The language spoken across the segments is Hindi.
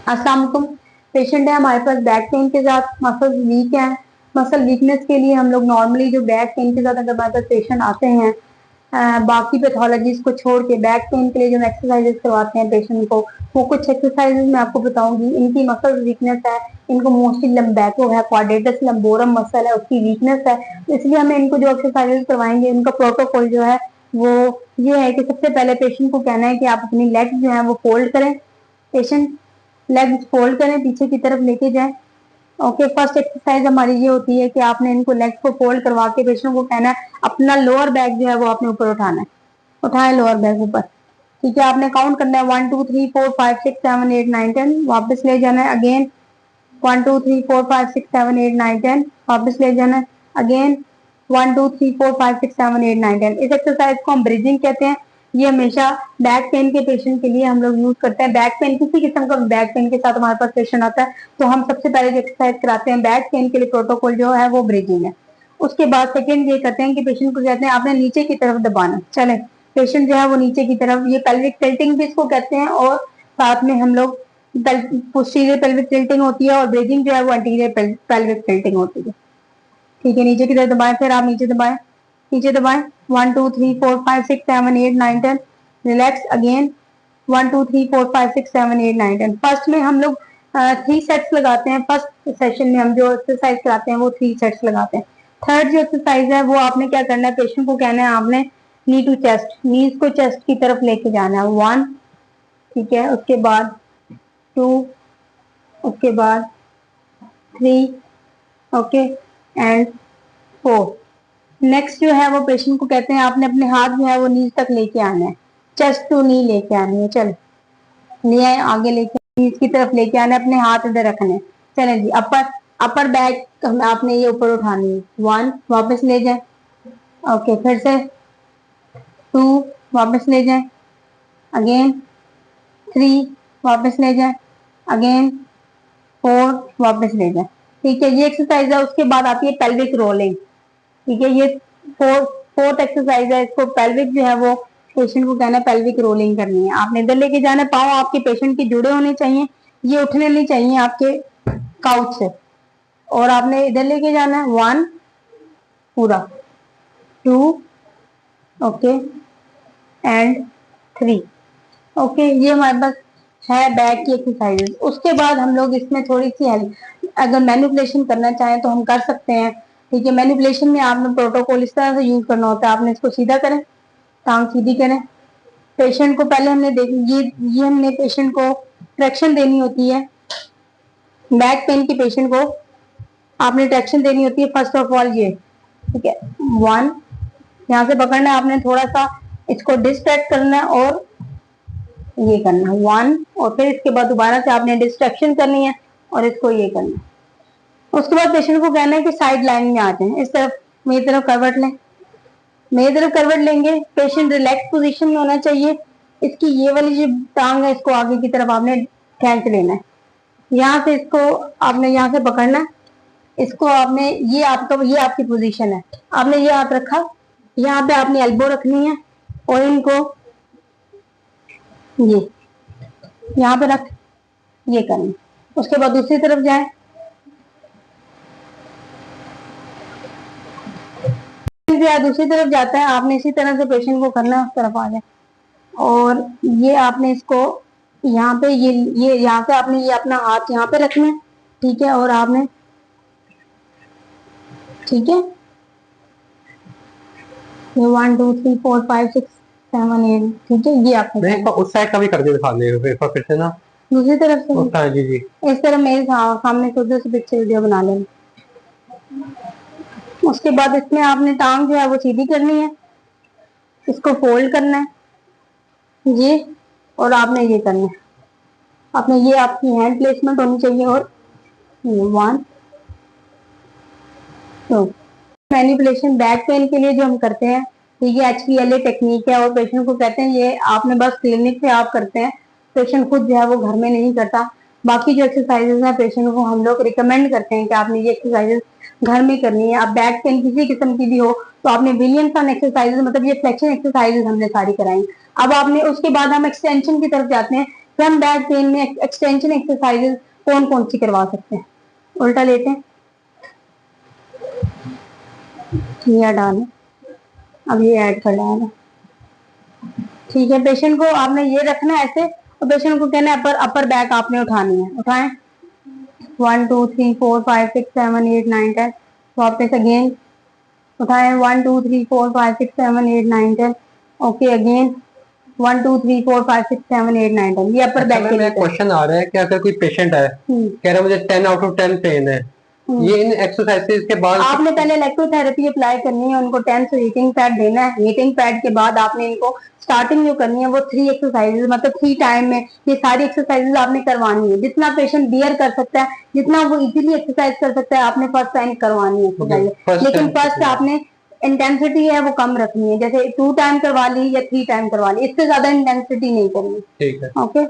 अस्सलाम वालेकुम। पेशेंट है हमारे पास बैक पेन के साथ, मसल वीक है। मसल वीकनेस के लिए हम लोग नॉर्मली जो बैक पेन के साथ अगर हमारे पास पेशेंट आते हैं, बाकी पैथोलॉजीज को छोड़ के बैक पेन के लिए जो एक्सरसाइजेस करवाते हैं पेशेंट को, वो कुछ एक्सरसाइजेस मैं आपको बताऊंगी। इनकी मसल वीकनेस है, इनको मोस्टली लंबैको है, क्वाड्रेटस लंबोरम मसल है, उसकी वीकनेस है, इसलिए हमें इनको जो एक्सरसाइजेस करवाएंगे उनका प्रोटोकॉल जो है वो ये है कि सबसे पहले पेशेंट को कहना है कि आप अपनी लेग जो है वो फोल्ड करें। पेशेंट लेग्स फोल्ड करें, पीछे की तरफ लेके जाएं। ओके, फर्स्ट एक्सरसाइज हमारी ये होती है कि आपने इनको लेग्स को फोल्ड करवा के पेशेंट को कहना है अपना लोअर बैक जो है वो आपने ऊपर उठाना है। उठाए लोअर बैक ऊपर, ठीक है। आपने काउंट करना है 1 2 3 4 5 6 7 8 9 10, वापस ले जाना है अगेन 1 2 3 4 5 6 7 8 9 10, वापस ले जाना है अगेन 1 2 3 4 5 6 7 8 9 10। इस एक्सरसाइज को हम ब्रिजिंग कहते हैं। ये हमेशा बैक पेन के पेशेंट के लिए हम लोग यूज करते हैं। बैक पेन किसी किस्म का बैक पेन के साथ हमारे पास पेशेंट आता है तो हम सबसे पहले जो एक्सरसाइज कराते हैं बैक पेन के लिए प्रोटोकॉल जो है वो ब्रिजिंग है। उसके बाद सेकेंड ये करते हैं कि पेशेंट को कहते हैं आपने नीचे की तरफ दबाना। चले, पेशेंट जो है वो नीचे की तरफ, ये पेल्विक टिल्टिंग भी इसको कहते हैं, और साथ में हम लोग पोस्टीरियर पेल्विक टिल्टिंग होती है और ब्रीदिंग जो है वो एंटीरियर पेल्विक टिल्टिंग होती है। ठीक है, नीचे की तरफ दबाएं, फिर आप नीचे दबाएं, नीचे दबाएं 1 2 3 4 5 6 7 8 9 10, रिलैक्स अगेन 1 2 3 4 5 6 7 8 9 10। फर्स्ट में हम लोग 3 सेट्स लगाते हैं। फर्स्ट सेशन में हम जो एक्सरसाइज कराते हैं वो 3 सेट्स लगाते हैं। थर्ड जो एक्सरसाइज है वो आपने क्या करना है, पेशेंट को कहना है आपने नी टू चेस्ट, नीज को चेस्ट की तरफ लेके जाना है 1, ठीक है, उसके बाद 2, उसके बाद 3, ओके, एंड 4। नेक्स्ट जो है वो पेशेंट को कहते हैं आपने अपने हाथ जो है वो नीज तक लेके आना है, चेस्ट टू नी लेके आनी है। चलो, ले आए, आगे लेके नीज की तरफ लेके आना है, अपने हाथ इधर रखने हैं। चले जी, अपर अपर बैक आपने ये ऊपर उठानी है 1, वापस ले जाए, ओके, फिर से 2, वापस ले जाए अगेन 3, वापस ले जाए अगेन 4, वापस ले जाए। ठीक है, ये एक्सरसाइज है। उसके बाद आती है पेल्विक रोलिंग। ठीक है, ये फोर्थ एक्सरसाइज है। इसको पेल्विक जो है वो पेशेंट को कहना है पेल्विक रोलिंग करनी है। आपने इधर लेके जाना है, पाँव आपके पेशेंट के जुड़े होने चाहिए, ये उठने नहीं चाहिए आपके काउच से, और आपने इधर लेके जाना है 1 पूरा, 2, ओके, एंड 3, ओके। ये हमारे पास है बैक की एक्सरसाइजेस। उसके बाद हम लोग इसमें थोड़ी सी हेल्प, अगर मैनिपुलेशन करना चाहें तो हम कर सकते हैं। ठीक है, मैनिपुलेशन में आपने प्रोटोकॉल इस तरह से यूज करना होता है। आपने इसको सीधा करें, टांग सीधी करें, पेशेंट को पहले हमने ये हमने पेशेंट को ट्रैक्शन देनी होती है। बैक पेन के पेशेंट को आपने ट्रैक्शन देनी होती है फर्स्ट ऑफ ऑल ये, ठीक है, 1, यहाँ से पकड़ना है आपने, थोड़ा सा इसको डिस्ट्रैक्ट करना है और ये करना है 1, और फिर इसके बाद दोबारा से आपने डिस्ट्रैक्शन करनी है और इसको ये करना है। उसके बाद पेशेंट को कहना है कि साइड लाइन में आ जाए, इस तरफ मेरी तरफ करवट लें, मेरी तरफ करवट लेंगे, पेशेंट रिलैक्स पोजीशन में होना चाहिए। इसकी ये वाली जो टांग है इसको आगे की तरफ आपने खींच लेना है, यहाँ से इसको आपने यहाँ से पकड़ना है, इसको आपने ये आपकी पोजीशन है। आपने ये हाथ रखा, यहाँ पे आपने एल्बो रखनी है और इनको ये यहाँ पे रख ये करना। उसके बाद दूसरी तरफ जाए, दूसरी तरफ जाता है, आपने इसी तरह से पेशेंट को करना है, उस तरफ आ जाए, और ये आपने इसको यहाँ पे ये यहाँ से आपने ये अपना हाथ यहाँ पे रखना है, ठीक है, और आपने, ठीक है, ये 1 2 3 4 5 6 7 8, ठीक है, ये आपने उस साइड का भी करके दिखा दे फिर से ना, दूसरी तरफ से जी जी इस तरह मेरे सामने से उधर से पिक्चर वीडियो बना लेना। उसके बाद इसमें आपने टांग जो है वो सीधी करनी है, इसको फोल्ड करना है ये, और आपने ये करना है, आपने ये आपकी हैंड प्लेसमेंट होनी चाहिए, और 1 2। मैनिपुलेशन बैक पेन के लिए जो हम करते हैं, ठीक है, HPLA टेक्निक है, और पेशेंट को कहते हैं ये आपने बस क्लिनिक पे आप करते हैं, पेशेंट खुद जो है वो घर में नहीं करता। बाकी जो एक्सरसाइजेस हैं पेशेंट को हम लोग रिकमेंड करते हैं कि आपने ये एक्सरसाइजेस घर में करनी है। आप बैक पेन किसी किस्म की भी हो तो आपने विलियमसन एक्सरसाइजेस, मतलब ये फ्लेक्शन एक्सरसाइजेस हमने सारी कराई। अब आपने उसके बाद हम एक्सटेंशन की तरफ जाते हैं फ्रंट बैक पेन में एक्सटेंशन एक्सरसाइजेस कौन कौन सी करवा सकते हैं? उल्टा लेते हैं, ये डालें, अब ये ऐड कर डालें। ठीक है, पेशेंट को आपने ये रखना है ऐसे, और पेशेंट को कहना है अपर बैक आपने उठानी है, उठाएं। 1 2 3 4 5 6 7 8 9 10। वापस अगेन उठाएं, 1 2 3 4 5 6 7 8 9 10। Okay, again 1 2 3 4 5 6 7 8 9 10। ये अपर बैक के लिए क्वेश्चन आ रहा है कि अगर कोई पेशेंट है कह रहा है मुझे 10 आउट ऑफ 10 पेन है, ये इन एक्सरसाइजेस के बाद आपने पहले इलेक्ट्रोथेरेपी अप्लाई करनी है, उनको 10 हीटिंग पैड देना है। हीटिंग पैड के बाद आपने इनको स्टार्टिंग जो करनी है वो 3 एक्सरसाइजेज, मतलब 3 टाइम में ये सारी एक्सरसाइजेज आपने करवानी है। जितना पेशेंट बियर कर सकता है, जितना वो इजीली एक्सरसाइज कर सकता है, आपने फर्स्ट टाइम करवानी है एक्सरसाइज। लेकिन फर्स्ट आपने इंटेंसिटी है वो कम रखनी है, जैसे 2 टाइम करवा ली या 3 टाइम करवा ली, इससे ज्यादा इंटेंसिटी नहीं करनी। ठीक है, ओके,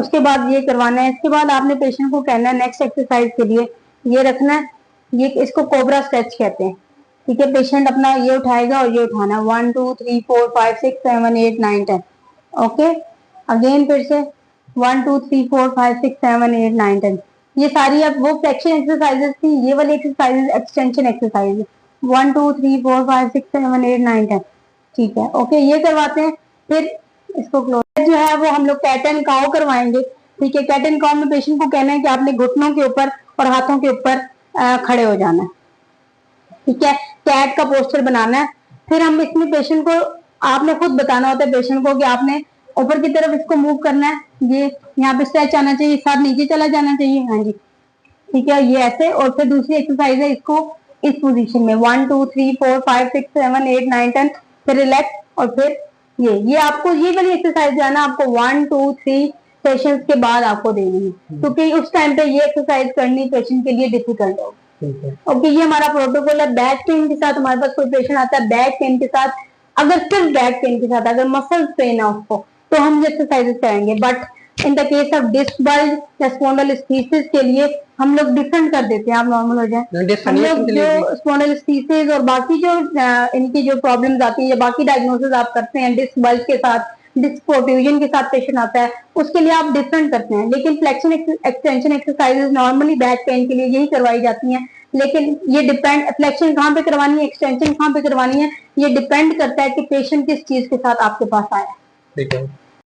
उसके बाद ये करवाना है। इसके बाद आपने पेशेंट को कहना है नेक्स्ट एक्सरसाइज के लिए ये रखना है, ये इसको कोबरा स्ट्रेच कहते हैं। ठीक है, पेशेंट अपना ये उठाएगा और ये उठाना, 1 2 3 4 5 6 7 8 9 10। ओके, अगेन फिर से 1 2 3 4 5 6 7 8 9 10। ये सारी अब वो फ्लेक्शन एक्सरसाइजेस थी, ये वाली एक्सरसाइजेस एक्सटेंशन एक्सरसाइज 1 2 3 4 5 6 7 8 9 10। ठीक है, ओके, ये करवाते हैं। फिर इसको क्लोज जो है वो हम लोग कैट एंड काउ करवाएंगे। ठीक है, कैट एंड काउ में पेशेंट को कहना है कि आपने घुटनों के ऊपर और हाथों के ऊपर खड़े हो जाना है। ठीक है, कैट का पोस्टर बनाना है। फिर हम इसमें पेशेंट को आपने खुद बताना होता है पेशेंट को कि आपने ऊपर की तरफ इसको मूव करना है, ये यहाँ पे स्ट्रेच आना चाहिए, साथ नीचे चला जाना चाहिए। हाँ जी, ठीक है, ये ऐसे। और फिर दूसरी एक्सरसाइज है, इसको इस पोजीशन में 1 2 3 4 5 6 7 8 9 10, फिर रिलैक्स, और फिर ये आपको ये वाली एक्सरसाइज जो है ना आपको 1 2 3 सेशंस के बाद आपको देनी है, क्योंकि उस टाइम पे ये एक्सरसाइज करनी पेशेंट के लिए डिफिकल्ट होगी। ओके, ये हमारा प्रोटोकॉल है। बैक पेन के साथ हमारे पास कोई पेशेंट आता है बैक पेन के साथ, अगर सिर्फ बैक पेन के साथ, अगर मसल पेन है उसको, तो हम ये एक्सरसाइजेस करेंगे। But in the case of disc bulge या स्पॉन्डिलोलिस्थेसिस के लिए हम लोग डिफरेंट कर देते हैं, आप नॉर्मल हो जाए। हम लोग जो स्पॉन्डिलोलिस्थेसिस और बाकी जो इनकी जो प्रॉब्लम्स आती है या बाकी डायग्नोसिस आप करते हैं डिस्क बल्ज के साथ, डिस्क प्रोट्रूजन के साथ पेशेंट आता है, उसके लिए आप डिफरेंट करते हैं। लेकिन flexion extension exercises normally back pain के लिए यही करवाई जाती हैं। लेकिन ये डिपेंड, फ्लेक्शन कहाँ पे करवानी है, एक्सटेंशन कहाँ पे करवानी है, ये डिपेंड करता है कि पेशेंट किस चीज के साथ आपके पास आया है। ठीक है।